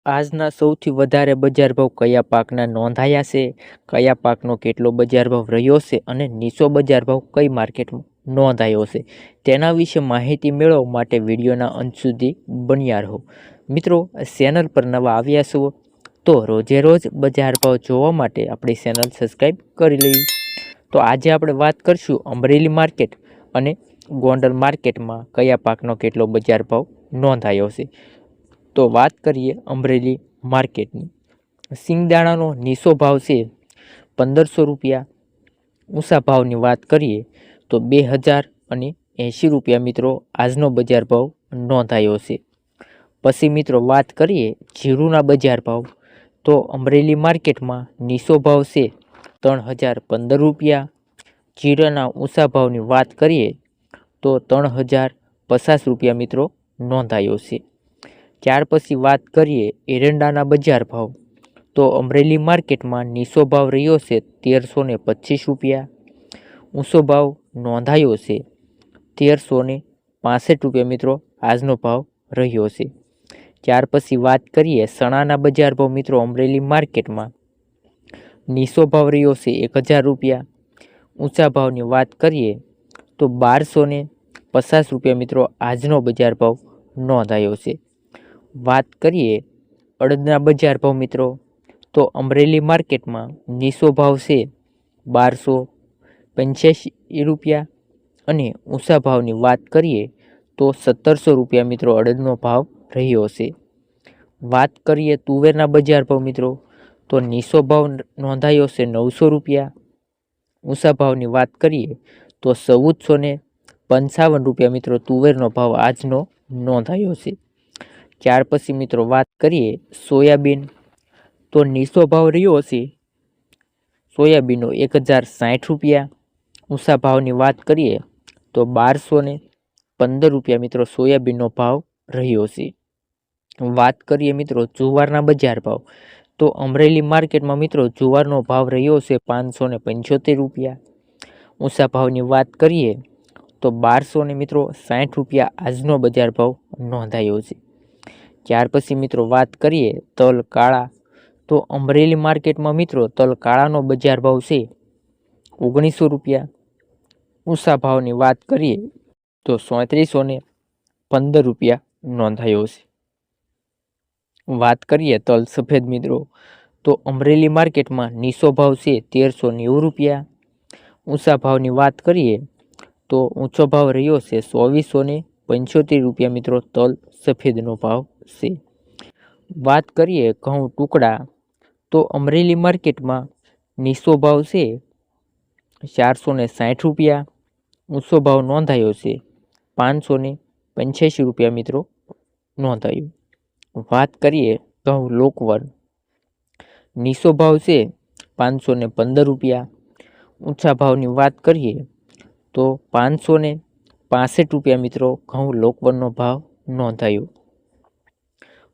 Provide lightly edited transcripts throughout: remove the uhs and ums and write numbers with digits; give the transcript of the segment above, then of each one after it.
આજના સૌથી વધારે બજાર ભાવ કયા પાકના નોંધાયા છે, કયા પાકનો કેટલો બજાર ભાવ રહ્યો છે અને નીચો બજાર ભાવ કઈ માર્કેટમાં નોંધાયો છે, તેના વિશે માહિતી મેળવવા માટે વિડીયોના અંત સુધી બન્યા રહો. મિત્રો, ચેનલ પર નવા આવ્યા છો તો રોજે રોજ બજાર ભાવ જોવા માટે આપણી ચેનલ સબસ્ક્રાઈબ કરી લેવી. તો આજે આપણે વાત કરશું અમરેલી માર્કેટ અને ગોંડલ માર્કેટમાં કયા પાકનો કેટલો બજાર ભાવ નોંધાયો છે. તો વાત કરીએ અમરેલી માર્કેટની. સિંગદાણાનો નીચો ભાવ છે 1500 રૂપિયા. ઊંચા ભાવની વાત કરીએ તો 2080 રૂપિયા મિત્રો આજનો બજાર ભાવ નોંધાયો છે. પછી મિત્રો વાત કરીએ જીરુના બજાર ભાવ, તો અમરેલી માર્કેટમાં નીચો ભાવ છે 3015 રૂપિયા. જીરાના ઊંચા ભાવની વાત કરીએ તો 3050 રૂપિયા મિત્રો નોંધાયો છે. ત્યાર પછી વાત કરીએ એરંડાના બજાર ભાવ, તો અમરેલી માર્કેટમાં નીચો ભાવ રહ્યો છે 1325 રૂપિયા. ઊંચો ભાવ નોંધાયો છે 1365 રૂપિયા મિત્રો આજનો ભાવ રહ્યો છે. ત્યાર પછી વાત કરીએ ચણાના બજાર ભાવ મિત્રો અમરેલી માર્કેટમાં નીચો ભાવ રહ્યો છે 1000 રૂપિયા. ઊંચા ભાવની વાત કરીએ તો 1250 રૂપિયા મિત્રો આજનો બજાર ભાવ નોંધાયો છે. વાત કરીએ અડદના બજાર ભાવ મિત્રો, તો અમરેલી માર્કેટમાં નીચો ભાવ છે 1285 રૂપિયા અને ઊંચા ભાવની વાત કરીએ તો 1700 રૂપિયા મિત્રો અડદનો ભાવ રહ્યો છે. વાત કરીએ તુવેરના બજાર ભાવ મિત્રો, તો નીચો ભાવ નોંધાયો છે 900 રૂપિયા. ઊંચા ભાવની વાત કરીએ તો 1455 રૂપિયા મિત્રો તુવેરનો ભાવ આજનો નોંધાયો છે. ત્યાર પછી મિત્રો વાત કરીએ સોયાબીન, તો નીચો ભાવ રહ્યો છે સોયાબીનનો 1060 રૂપિયા. ઊંચા ભાવની વાત કરીએ તો 1215 રૂપિયા મિત્રો સોયાબીનનો ભાવ રહ્યો છે. વાત કરીએ મિત્રો જુવારના બજાર ભાવ, તો અમરેલી માર્કેટમાં મિત્રો જુવારનો ભાવ રહ્યો છે 575 રૂપિયા. ઊંચા ભાવની વાત કરીએ તો 1260 રૂપિયા આજનો બજાર ભાવ નોંધાયો છે. ત્યાર પછી મિત્રો વાત કરીએ તલ કાળા, તો અમરેલી માર્કેટમાં મિત્રો તલ કાળાનો બજાર ભાવ છે 1900 રૂપિયા. ઊંચા ભાવની વાત કરીએ તો 3715 રૂપિયા નોંધાયો છે. વાત કરીએ તલ સફેદ મિત્રો, તો અમરેલી માર્કેટમાં નીચો ભાવ છે 1390 રૂપિયા. ઊંચા ભાવની વાત કરીએ તો ઊંચો ભાવ રહ્યો છે 2475 રૂપિયા મિત્રો તલ સફેદનો ભાવ છે. વાત કરીએ ઘઉં ટુકડા, તો અમરેલી માર્કેટમાં નીચો ભાવ છે 460 રૂપિયા. ઊંચો ભાવ નોંધાયો છે 585 રૂપિયા મિત્રો નોંધાયો. વાત કરીએ ઘઉં લોકવન, નીચો ભાવ છે 515 રૂપિયા. ઊંચા ભાવની વાત કરીએ તો 565 રૂપિયા મિત્રો ઘઉં લોકવનનો ભાવ નોંધાયો.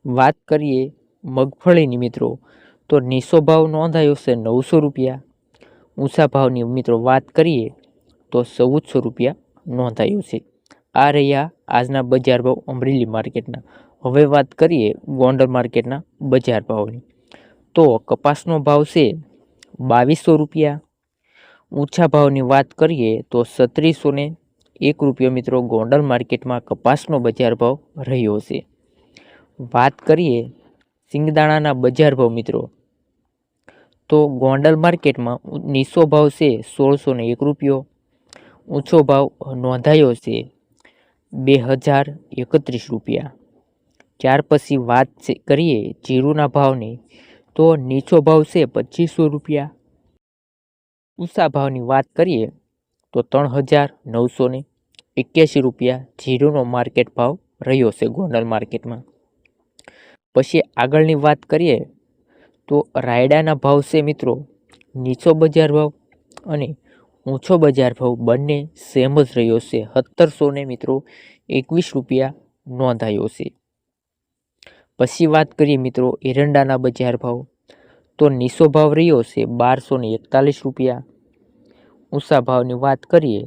વાત કરીએ મગફળીની મિત્રો, તો નીચો ભાવ નોંધાયો છે 900 રૂપિયા. ઊંચા ભાવની મિત્રો વાત કરીએ તો 1400 રૂપિયા નોંધાયું છે. આ રહ્યા આજના બજાર ભાવ અમરેલી માર્કેટના. હવે વાત કરીએ ગોંડલ માર્કેટના બજાર ભાવની, તો કપાસનો ભાવ છે 2200 રૂપિયા. ઊંચા ભાવની વાત કરીએ તો 3601 રૂપિયા મિત્રો ગોંડલ માર્કેટમાં કપાસનો બજાર ભાવ રહ્યો છે. વાત કરીએ સિંગદાણાના બજાર ભાવ મિત્રો, તો ગોંડલ માર્કેટમાં નીચો ભાવ છે 1601 રૂપિયો. ઊંચો ભાવ નોંધાયો છે 2031 રૂપિયા. ત્યાર પછી વાત કરીએ જીરુના ભાવની, તો નીચો ભાવ છે 2500 રૂપિયા. ઊંચા ભાવની વાત કરીએ તો 3981 રૂપિયા જીરુનો માર્કેટ ભાવ રહ્યો છે ગોંડલ માર્કેટમાં. પછી આગળની વાત કરીએ તો રાયડાના ભાવ છે મિત્રો નીચો બજાર ભાવ અને ઊંચો બજાર ભાવ બંને સેમ જ રહ્યો છે 1721 રૂપિયા નોંધાયો છે. પછી વાત કરીએ મિત્રો એરંડાના બજાર ભાવ, તો નીચો ભાવ રહ્યો છે 1241 રૂપિયા. ઊંચા ભાવની વાત કરીએ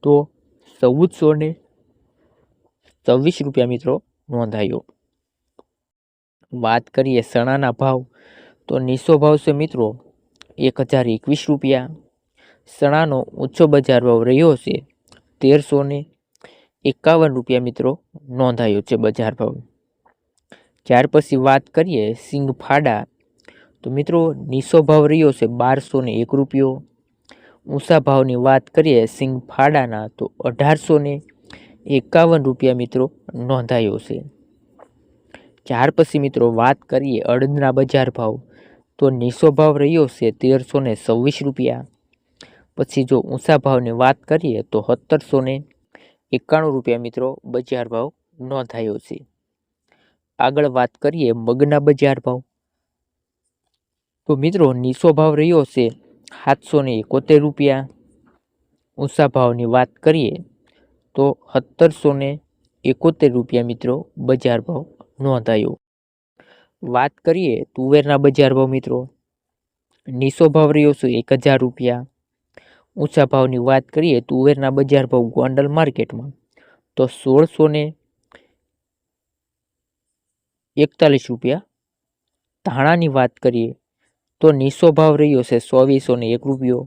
તો 1426 રૂપિયા મિત્રો નોંધાયો. વાત કરીએ ચણાના ભાવ, તો નીચો ભાવ છે મિત્રો 1021 રૂપિયા. ચણાનો ઊંચો બજાર ભાવ રહ્યો છે 1351 રૂપિયા મિત્રો નોંધાયો છે બજાર ભાવ. ત્યાર પછી વાત કરીએ સિંગફાડા, તો મિત્રો નીચો ભાવ રહ્યો છે 1201 રૂપિયો. ઊંચા ભાવની વાત કરીએ સિંગફાડાના તો 1851 રૂપિયા મિત્રો નોંધાયો છે. ત્યાર પછી મિત્રો વાત કરીએ અડદના બજાર ભાવ, તો નીચો ભાવ રહ્યો છે 1326 રૂપિયા. પછી જો ઊંચા ભાવની વાત કરીએ તો 1791 રૂપિયા મિત્રો બજાર ભાવ નોંધાયો છે. આગળ વાત કરીએ મગના બજાર ભાવ, તો મિત્રો નીચો ભાવ રહ્યો છે 771 રૂપિયા. ઊંચા ભાવની વાત કરીએ તો 1771 રૂપિયા મિત્રો બજાર ભાવ નોંધાયો. વાત કરીએ તુવેરના બજાર ભાવ મિત્રો, નીચો ભાવ રહ્યો છે 1000 રૂપિયા. ઊંચા ભાવની વાત કરીએ તુવેરના બજાર ભાવ ગોંડલ માર્કેટમાં તો 1641 રૂપિયા. ધાણાની વાત કરીએ તો નીચો ભાવ રહ્યો છે 2401 રૂપિયો.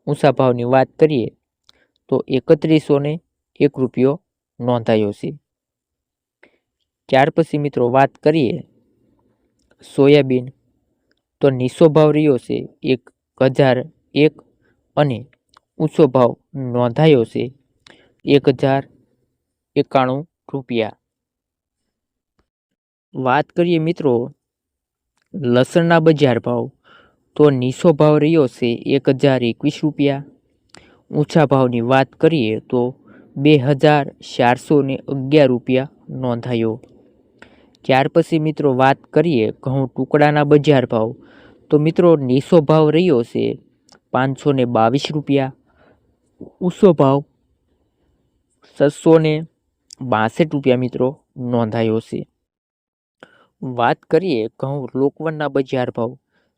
ઊંચા ભાવની વાત કરીએ તો 3101 રૂપિયો નોંધાયો છે. ત્યાર પછી મિત્રો વાત કરીએ સોયાબીન, તો નીચો ભાવ રહ્યો છે 1001 અને ઊંચો ભાવ નોંધાયો છે 1091 રૂપિયા. વાત કરીએ મિત્રો લસણના બજાર ભાવ, તો નીચો ભાવ રહ્યો છે 1021 રૂપિયા. ઊંચા ભાવની વાત કરીએ તો 2411 રૂપિયા નોંધાયો. ત્યાર પછી મિત્રો વાત કરીએ ઘઉં ટુકડાના બજાર ભાવ, તો મિત્રો નીચો ભાવ રહ્યો છે 522 રૂપિયા. ઊંચો ભાવ 662 રૂપિયા મિત્રો નોંધાયો છે. વાત કરીએ ઘઉં લોકવનના બજાર ભાવ,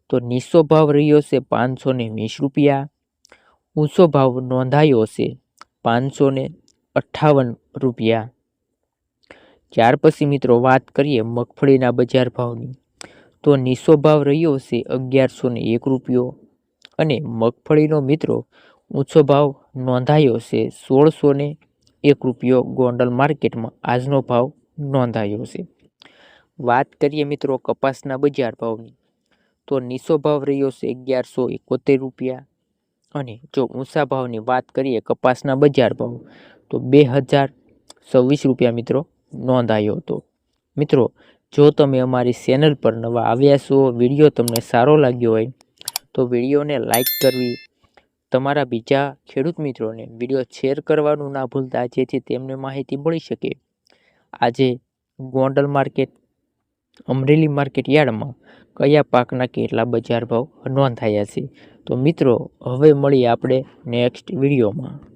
તો નીચો ભાવ રહ્યો છે 520 રૂપિયા. ઊંચો ભાવ નોંધાયો છે 558 રૂપિયા. ત્યાર પછી મિત્રો વાત કરીએ મગફળીના બજાર ભાવની, તો નીચો ભાવ રહ્યો છે 1101 રૂપિયો અને મગફળીનો મિત્રો ઊંચો ભાવ નોંધાયો છે 1601 રૂપિયો ગોંડલ માર્કેટમાં આજનો ભાવ નોંધાયો છે. વાત કરીએ મિત્રો કપાસના બજાર ભાવની, તો નીચો ભાવ રહ્યો છે 1171 રૂપિયા અને જો ઊંચા ભાવની વાત કરીએ કપાસના બજાર ભાવ તો 2026 રૂપિયા મિત્રો નોંધાયો હતો. મિત્રો જો તમે અમારી ચેનલ પર નવા આવ્યા છો, વિડીયો તમને સારો લાગ્યો હોય તો વિડીયોને લાઈક કરવી, તમારા બીજા ખેડૂત મિત્રોને વિડીયો શેર કરવાનું ના ભૂલતા, જેથી તેમને માહિતી મળી શકે. આજે ગોંડલ માર્કેટ, અમરેલી માર્કેટ યાર્ડમાં કયા પાકના કેટલા બજાર ભાવ નોંધાયા છે. તો મિત્રો હવે મળીએ આપણે નેક્સ્ટ વિડીયોમાં.